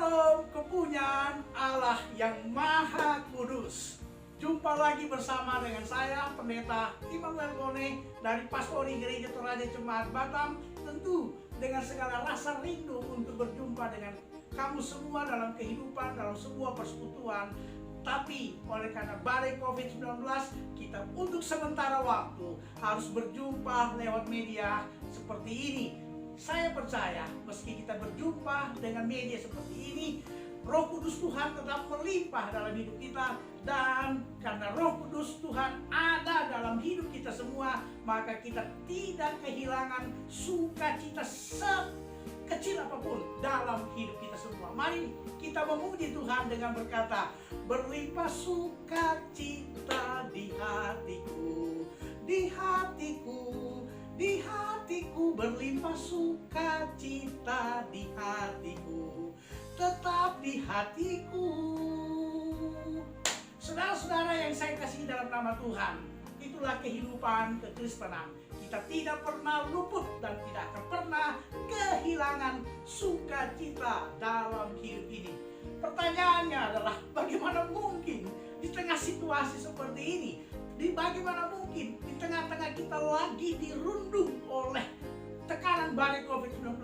Shalom kepunyaan Allah yang Maha Kudus. Jumpa lagi bersama dengan saya, Pendeta Immanuel Gone dari Pastori Gereja Toraja Jemaat Batam. Tentu dengan segala rasa rindu untuk berjumpa dengan kamu semua dalam kehidupan, dalam sebuah persekutuan. Tapi oleh karena badai COVID-19, kita untuk sementara waktu harus berjumpa lewat media seperti ini. Saya percaya meski kita berjumpa dengan media seperti ini, Roh Kudus Tuhan tetap melimpah dalam hidup kita. Dan karena Roh Kudus Tuhan ada dalam hidup kita semua, maka kita tidak kehilangan sukacita sekecil apapun dalam hidup kita semua. Mari kita memuji Tuhan dengan berkata, berlimpah sukacita di hatiku, di hatiku, di hatiku, berlimpah sukacita di hatiku, tetap di hatiku. Saudara-saudara yang saya kasih dalam nama Tuhan, itulah kehidupan kekristenan. Kita tidak pernah luput dan tidak akan pernah kehilangan sukacita dalam hidup ini. Pertanyaannya adalah, bagaimana mungkin di tengah situasi seperti ini, bagaimana mungkin di tengah-tengah kita lagi dirundung oleh tekanan badai COVID-19,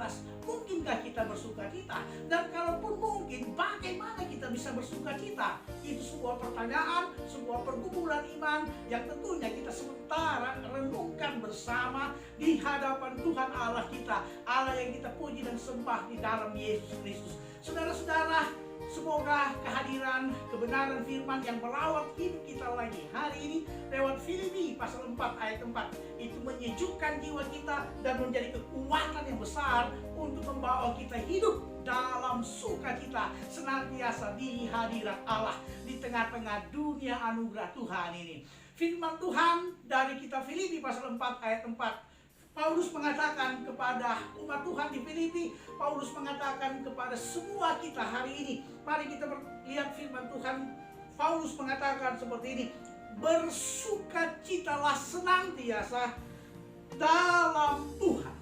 mungkinkah kita bersukacita? Dan kalaupun mungkin, bagaimana kita bisa bersukacita? Itu sebuah pertanyaan, sebuah pergumulan iman yang tentunya kita sementara renungkan bersama di hadapan Tuhan Allah kita, Allah yang kita puji dan sembah di dalam Yesus Kristus. Saudara-saudara, semoga kehadiran kebenaran firman yang merawat hidup kita lagi hari ini lewat Filipi pasal 4 ayat 4 itu menyejukkan jiwa kita dan menjadi kekuatan yang besar untuk membawa kita hidup dalam sukacita senantiasa di hadirat Allah di tengah-tengah dunia anugerah Tuhan ini. Firman Tuhan dari kitab Filipi pasal 4 ayat 4, Paulus mengatakan kepada umat Tuhan di Filipi, Paulus mengatakan kepada semua kita hari ini. Mari kita lihat firman Tuhan. Paulus mengatakan seperti ini, bersukacitalah senantiasa dalam Tuhan.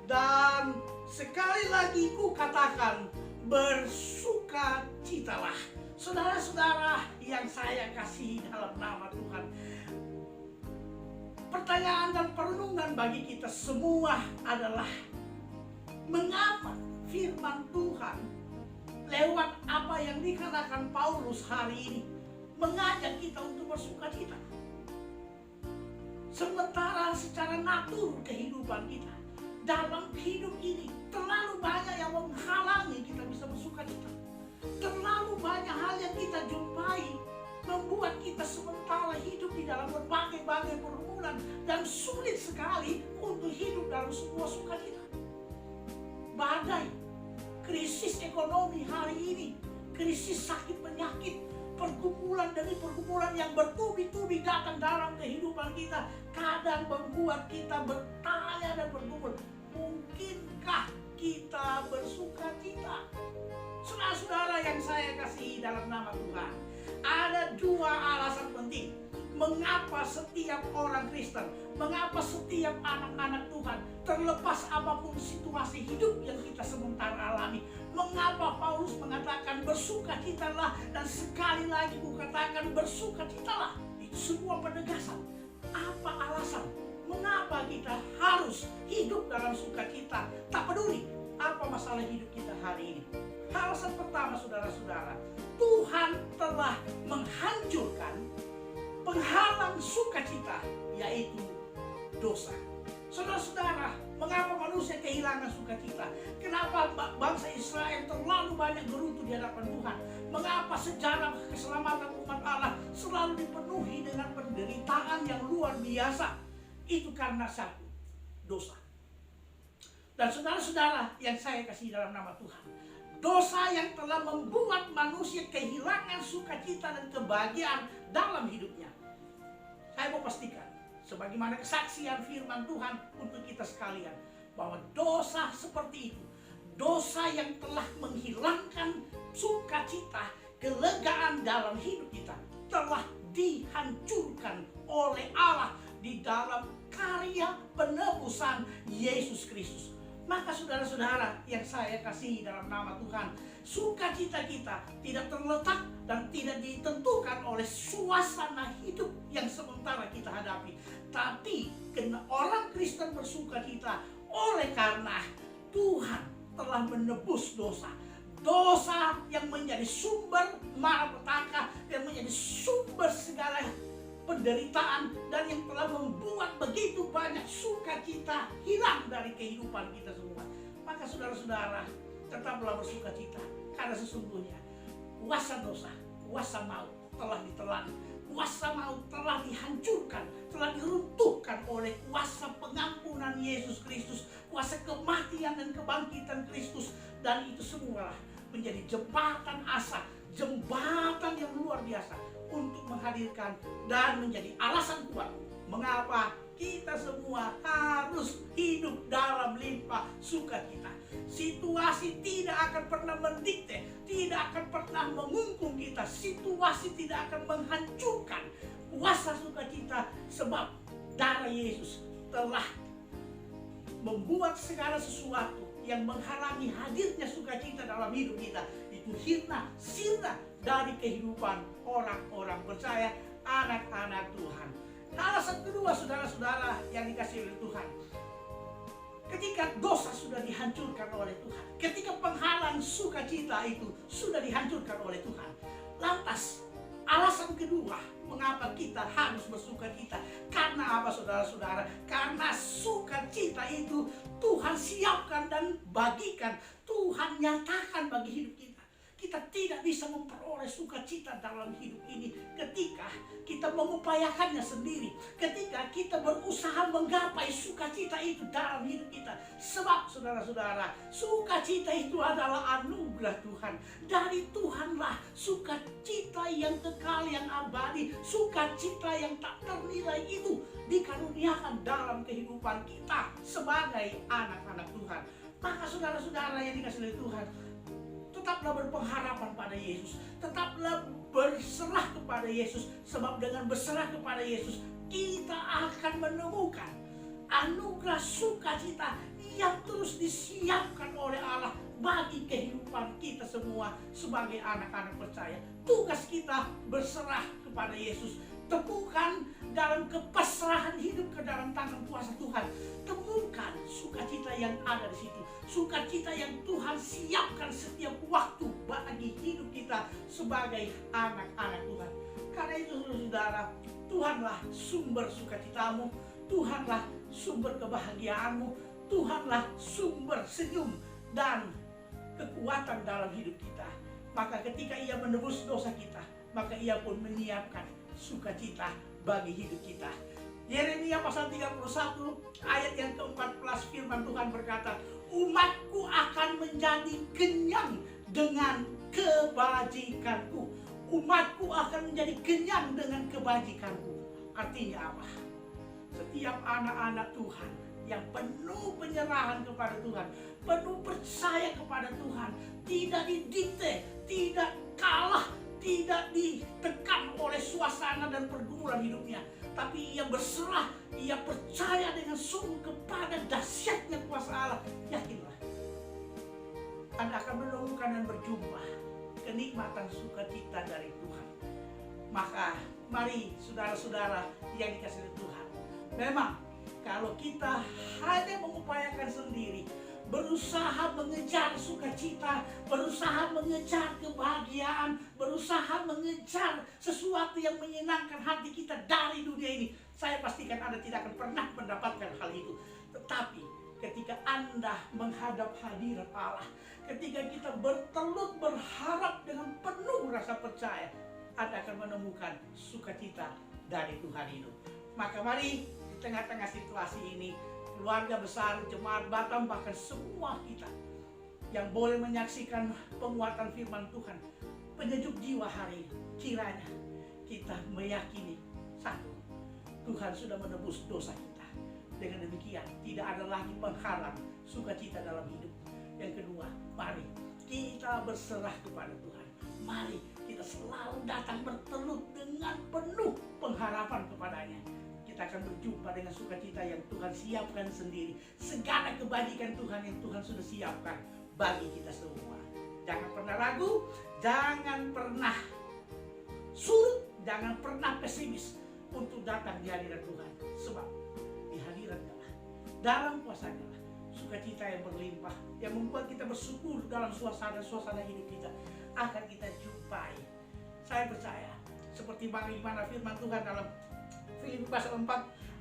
Dan sekali lagi ku katakan, bersukacitalah. Saudara-saudara yang saya kasih dalam nama Tuhan, pertanyaan dan perenungan bagi kita semua adalah, mengapa firman Tuhan lewat apa yang dikatakan Paulus hari ini mengajak kita untuk bersukacita? Sementara secara natur kehidupan kita dalam hidup ini terlalu banyak yang menghalangi kita bisa bersukacita. Terlalu banyak hal yang kita jumpai membuat kita sementara hidup di dalam berbagai-bagai pergumulan dan sulit sekali untuk hidup dalam sebuah sukacita. Badai, krisis ekonomi hari ini, krisis sakit penyakit, pergumulan demi pergumulan yang bertubi-tubi datang dalam kehidupan kita, kadang membuat kita bertanya dan bergumul, mungkinkah kita bersukacita? Saudara-saudara yang saya kasihi dalam nama Tuhan, ada dua alasan penting mengapa setiap orang Kristen, mengapa setiap anak-anak Tuhan, terlepas apapun situasi hidup yang kita sementara alami, mengapa Paulus mengatakan bersukacitalah, dan sekali lagi kukatakan bersukacitalah. Itu sebuah penegasan. Apa alasan mengapa kita harus hidup dalam sukacita, tak peduli apa masalah hidup kita hari ini? Alasan pertama, saudara-saudara, Tuhan telah menghancurkan penghalang sukacita, yaitu dosa. Saudara-saudara, mengapa manusia kehilangan sukacita? Kenapa bangsa Israel terlalu banyak gerutu di hadapan Tuhan? Mengapa sejarah keselamatan umat Allah selalu dipenuhi dengan penderitaan yang luar biasa? Itu karena satu, dosa. Dan saudara-saudara yang saya kasih dalam nama Tuhan, dosa yang telah membuat manusia kehilangan sukacita dan kebahagiaan dalam hidupnya. Saya mau pastikan, sebagaimana kesaksian firman Tuhan untuk kita sekalian, bahwa dosa seperti itu, dosa yang telah menghilangkan sukacita, kelegaan dalam hidup kita, telah dihancurkan oleh Allah di dalam karya penebusan Yesus Kristus. Maka saudara-saudara yang saya kasihi dalam nama Tuhan, Sukacita kita tidak terletak dan tidak ditentukan oleh suasana hidup yang sementara kita hadapi. Tapi karena orang Kristen bersukacita oleh karena Tuhan telah menebus dosa. Dosa yang menjadi sumber malapetaka, yang menjadi sumber segala penderitaan, dan yang telah membuat begitu banyak sukacita hilang dari kehidupan kita semua. Maka saudara-saudara, tetaplah bersukacita, karena sesungguhnya kuasa dosa, kuasa maut telah ditelan, kuasa maut telah dihancurkan, telah diruntuhkan oleh kuasa pengampunan Yesus Kristus, kuasa kematian dan kebangkitan Kristus. Dan itu semua menjadi jembatan asa, jembatan yang luar biasa untuk menghadirkan dan menjadi alasan kuat mengapa kita semua harus hidup dalam limpah sukacita. Situasi tidak akan pernah mendikte, tidak akan pernah mengungkung kita. Situasi tidak akan menghancurkan kuasa sukacita, sebab darah Yesus telah membuat segala sesuatu yang menghalangi hadirnya sukacita dalam hidup kita itu sirna dari kehidupan orang-orang percaya, anak-anak Tuhan. Alasan kedua, saudara-saudara yang dikasihi oleh Tuhan, ketika dosa sudah dihancurkan oleh Tuhan, ketika penghalang sukacita itu sudah dihancurkan oleh Tuhan, lantas alasan kedua mengapa kita harus bersukacita. Karena apa, saudara-saudara? Karena sukacita itu Tuhan siapkan dan bagikan, Tuhan nyatakan bagi hidup kita. Kita tidak bisa memperoleh sukacita dalam hidup ini ketika kita mengupayakannya sendiri, ketika kita berusaha menggapai sukacita itu dalam hidup kita. Sebab saudara-saudara, sukacita itu adalah anugerah Tuhan. Dari Tuhanlah sukacita yang kekal, yang abadi, sukacita yang tak ternilai itu dikaruniakan dalam kehidupan kita sebagai anak-anak Tuhan. Maka saudara-saudara yang dikasihi oleh Tuhan, tetaplah berpengharapan pada Yesus, tetaplah berserah kepada Yesus, sebab dengan berserah kepada Yesus kita akan menemukan anugerah sukacita yang terus disiapkan oleh Allah bagi kehidupan kita semua sebagai anak-anak percaya. Tugas kita berserah kepada Yesus, temukan dalam kepasrahan hidup ke dalam tangan kuasa Tuhan. Temukan sukacita yang ada di situ, sukacita yang Tuhan siapkan setiap waktu bagi hidup kita sebagai anak-anak Tuhan. Karena itu saudara, Tuhanlah sumber sukacitamu, Tuhanlah sumber kebahagiaanmu, Tuhanlah sumber senyum dan kekuatan dalam hidup kita. Maka ketika Ia menebus dosa kita, maka Ia pun menyiapkan sukacita bagi hidup kita. Yeremia pasal 31 ayat yang ke-14, firman Tuhan berkata, umatku akan menjadi kenyang dengan kebajikanku. Umatku akan menjadi kenyang dengan kebajikanku. Artinya apa? Setiap anak-anak Tuhan yang penuh penyerahan kepada Tuhan, penuh percaya kepada Tuhan, tidak didikte, tidak kalah, tidak ditekan oleh suasana dan pergumulan hidupnya, tapi ia berserah, ia percaya dengan sungguh kepada dahsyatnya kuasa Allah. Yakinlah, Anda akan menemukan dan berjumpa kenikmatan sukacita dari Tuhan. Maka mari saudara-saudara yang dikasihi Tuhan, memang kalau kita hanya mengupayakan sendiri, berusaha mengejar sukacita, berusaha mengejar kebahagiaan, berusaha mengejar sesuatu yang menyenangkan hati kita dari dunia ini, saya pastikan Anda tidak akan pernah mendapatkan hal itu. Tetapi ketika Anda menghadap hadirat Allah, ketika kita bertelut berharap dengan penuh rasa percaya, Anda akan menemukan sukacita dari Tuhan itu. Maka mari di tengah-tengah situasi ini, keluarga besar, jemaat Batam, bahkan semua kita yang boleh menyaksikan penguatan firman Tuhan, penyejuk jiwa hari ini, kiranya kita meyakini, satu, Tuhan sudah menebus dosa kita. Dengan demikian tidak ada lagi penghalang sukacita dalam hidup. Yang kedua, mari kita berserah kepada Tuhan. Mari kita selalu datang bertelut dengan penuh pengharapan kepadanya. Kita akan berjumpa dengan sukacita yang Tuhan siapkan sendiri. Segala kebajikan Tuhan yang Tuhan sudah siapkan bagi kita semua. Jangan pernah ragu, jangan pernah surut, jangan pernah pesimis untuk datang di hadirat Tuhan. Sebab di hadiratnya lah, dalam kuasanya lah, sukacita yang berlimpah, yang membuat kita bersyukur dalam suasana hidup kita akan kita jumpai. Saya percaya seperti bagaimana firman Tuhan dalam Filipi pasal 4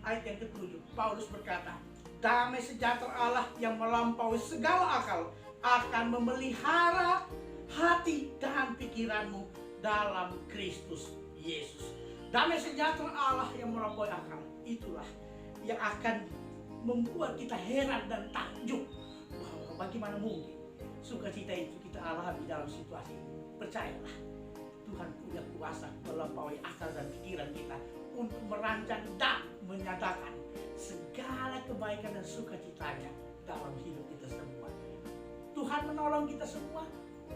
ayat yang ke-7, Paulus berkata, damai sejahtera Allah yang melampaui segala akal akan memelihara hati dan pikiranmu dalam Kristus Yesus. Damai sejahtera Allah yang melampaui akal, itulah yang akan membuat kita heran dan takjub bahwa bagaimana mungkin sukacita itu kita alami dalam situasi ini. Percayalah, Tuhan punya kuasa melampaui akal dan pikiran kita untuk merancang dan menyatakan segala kebaikan dan sukacitanya dalam hidup kita semua. Tuhan menolong kita semua,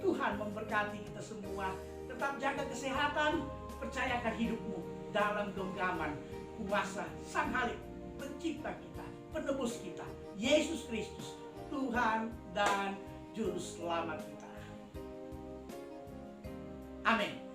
Tuhan memberkati kita semua. Tetap jaga kesehatan, percayakan hidupmu dalam genggaman kuasa Sang Halik, pencipta kita, penebus kita, Yesus Kristus, Tuhan dan Juru Selamat kita. Amin.